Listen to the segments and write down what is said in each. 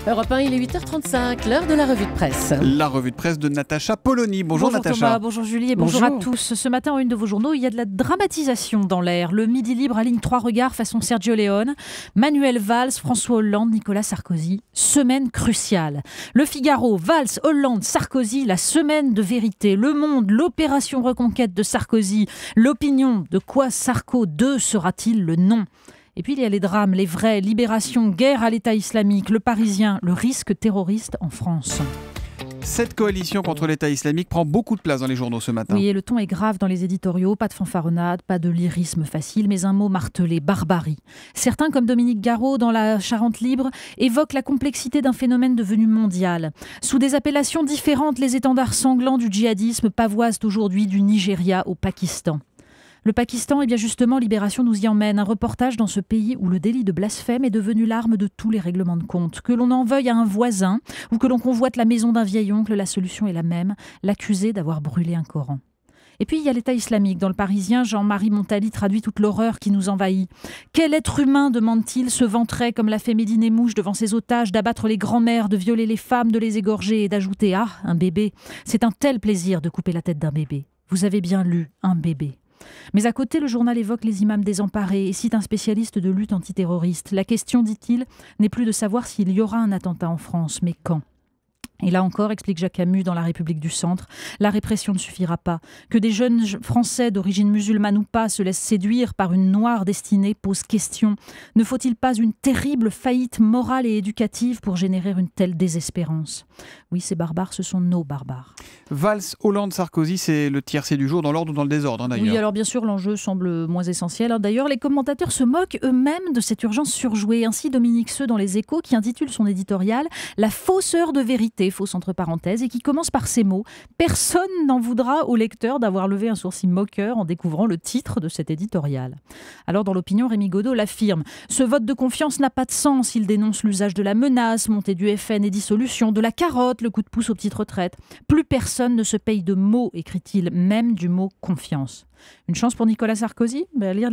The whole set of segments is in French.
Europe 1, il est 8h35, l'heure de la revue de presse. La revue de presse de Natacha Polony. Bonjour Natacha. Thomas, bonjour Julie et bonjour à tous. Ce matin, en une de vos journaux, il y a de la dramatisation dans l'air. Le Midi Libre aligne 3 regards façon Sergio Leone. Manuel Valls, François Hollande, Nicolas Sarkozy. Semaine cruciale. Le Figaro, Valls, Hollande, Sarkozy, la semaine de vérité. Le Monde, l'opération reconquête de Sarkozy. L'Opinion, de quoi Sarko 2 sera-t-il le nom ? Et puis il y a les drames, les vrais, Libération, guerre à l'État islamique, Le Parisien, le risque terroriste en France. Cette coalition contre l'État islamique prend beaucoup de place dans les journaux ce matin. Oui, et le ton est grave dans les éditoriaux, pas de fanfaronnade, pas de lyrisme facile, mais un mot martelé, barbarie. Certains, comme Dominique Garot dans la Charente Libre, évoquent la complexité d'un phénomène devenu mondial. Sous des appellations différentes, les étendards sanglants du djihadisme pavoisent aujourd'hui du Nigeria au Pakistan. Le Pakistan, eh bien justement, Libération nous y emmène. Un reportage dans ce pays où le délit de blasphème est devenu l'arme de tous les règlements de compte. Que l'on en veuille à un voisin ou que l'on convoite la maison d'un vieil oncle, la solution est la même, l'accuser d'avoir brûlé un Coran. Et puis il y a l'État islamique. Dans Le Parisien, Jean-Marie Montali traduit toute l'horreur qui nous envahit. Quel être humain, demande-t-il, se vanterait, comme l'a fait Médine Mouche devant ses otages, d'abattre les grands-mères, de violer les femmes, de les égorger et d'ajouter « Ah, un bébé ». C'est un tel plaisir de couper la tête d'un bébé. Vous avez bien lu « un bébé ». Mais à côté, le journal évoque les imams désemparés et cite un spécialiste de lutte antiterroriste. La question, dit-il, n'est plus de savoir s'il y aura un attentat en France, mais quand ? Et là encore, explique Jacques Camus dans La République du Centre, la répression ne suffira pas. Que des jeunes Français d'origine musulmane ou pas se laissent séduire par une noire destinée pose question. Ne faut-il pas une terrible faillite morale et éducative pour générer une telle désespérance ? Oui, ces barbares, ce sont nos barbares. Valls, Hollande, Sarkozy, c'est le tiercé du jour dans l'ordre ou dans le désordre d'ailleurs. Oui, alors bien sûr, l'enjeu semble moins essentiel. D'ailleurs, les commentateurs se moquent eux-mêmes de cette urgence surjouée. Ainsi, Dominique Seux dans Les Échos, qui intitule son éditorial « La fausseur de vérité », fausse entre parenthèses, et qui commence par ces mots. Personne n'en voudra au lecteur d'avoir levé un sourcil moqueur en découvrant le titre de cet éditorial. Alors dans l'Opinion, Rémi Godot l'affirme. Ce vote de confiance n'a pas de sens. Il dénonce l'usage de la menace, montée du FN et dissolution, de la carotte, le coup de pouce aux petites retraites. Plus personne ne se paye de mots, écrit-il, même du mot confiance. Une chance pour Nicolas Sarkozy ? Lire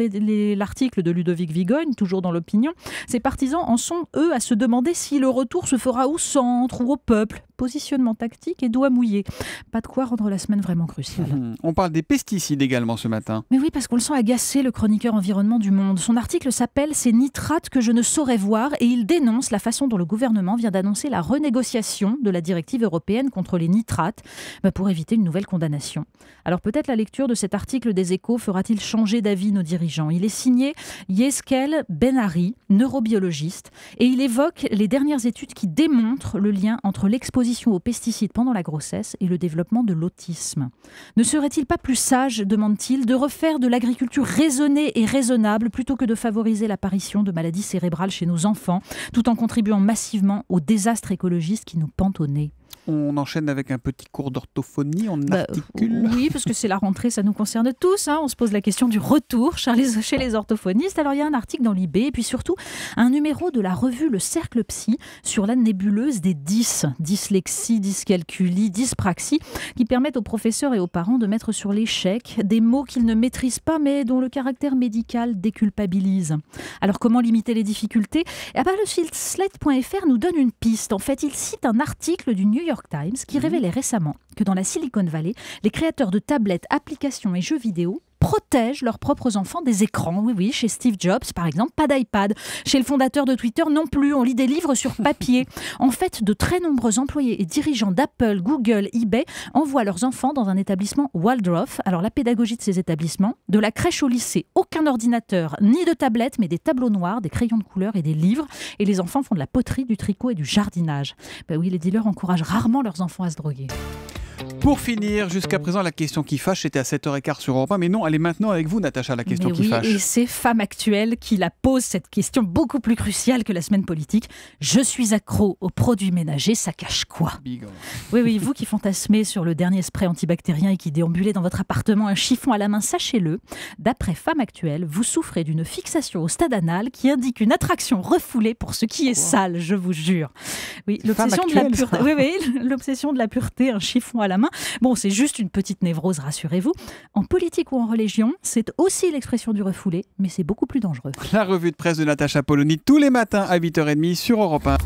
l'article de Ludovic Vigogne, toujours dans l'Opinion. Ses partisans en sont, eux, à se demander si le retour se fera au centre ou au peuple. Positionnement tactique et doigt mouillé. Pas de quoi rendre la semaine vraiment cruciale. On parle des pesticides également ce matin. Mais oui, parce qu'on le sent agacé, le chroniqueur environnement du Monde. Son article s'appelle « Ces nitrates que je ne saurais voir » et il dénonce la façon dont le gouvernement vient d'annoncer la renégociation de la directive européenne contre les nitrates pour éviter une nouvelle condamnation. Alors peut-être la lecture de cet article des Échos fera-t-il changer d'avis nos dirigeants. Il est signé Yeskel Benari, neurobiologiste, et il évoque les dernières études qui démontrent le lien entre l'exposition aux pesticides pendant la grossesse et le développement de l'autisme. Ne serait-il pas plus sage, demande-t-il, de refaire de l'agriculture raisonnée et raisonnable plutôt que de favoriser l'apparition de maladies cérébrales chez nos enfants, tout en contribuant massivement au désastre écologiste qui nous pend au nez ? On enchaîne avec un petit cours d'orthophonie, on articule. Oui, parce que c'est la rentrée, ça nous concerne tous. On se pose la question du retour chez les orthophonistes. Alors il y a un article dans l'IB et puis surtout un numéro de la revue Le Cercle Psy sur la nébuleuse des 10, dyslexie, dyscalculie, dyspraxie, qui permettent aux professeurs et aux parents de mettre sur l'échec des mots qu'ils ne maîtrisent pas mais dont le caractère médical déculpabilise. Alors comment limiter les difficultés ? Le site Slate.fr nous donne une piste. En fait, il cite un article du New York Times qui révélait récemment que dans la Silicon Valley, les créateurs de tablettes, applications et jeux vidéo protègent leurs propres enfants des écrans. Oui, chez Steve Jobs, par exemple, pas d'iPad. Chez le fondateur de Twitter, non plus. On lit des livres sur papier. En fait, de très nombreux employés et dirigeants d'Apple, Google, eBay envoient leurs enfants dans un établissement Waldorf. Alors, la pédagogie de ces établissements, de la crèche au lycée, aucun ordinateur, ni de tablette, mais des tableaux noirs, des crayons de couleur et des livres. Et les enfants font de la poterie, du tricot et du jardinage. Oui, les dealers encouragent rarement leurs enfants à se droguer. Pour finir, jusqu'à présent, la question qui fâche, c'était à 7h15 sur Europe 1. Mais non, elle est maintenant avec vous, Natacha, la question qui fâche. Et c'est Femme Actuelle qui la pose, cette question beaucoup plus cruciale que la semaine politique. Je suis accro aux produits ménagers, ça cache quoi ? Oui, vous qui fantasmez sur le dernier spray antibactérien et qui déambulez dans votre appartement un chiffon à la main, sachez-le, d'après Femme Actuelle, vous souffrez d'une fixation au stade anal qui indique une attraction refoulée pour ce qui est sale, je vous jure. Oui, l'obsession de la pureté. L'obsession de la pureté, un chiffon à la main. Bon, c'est juste une petite névrose, rassurez-vous. En politique ou en religion, c'est aussi l'expression du refoulé, mais c'est beaucoup plus dangereux. La revue de presse de Natacha Polony tous les matins à 8h30 sur Europe 1.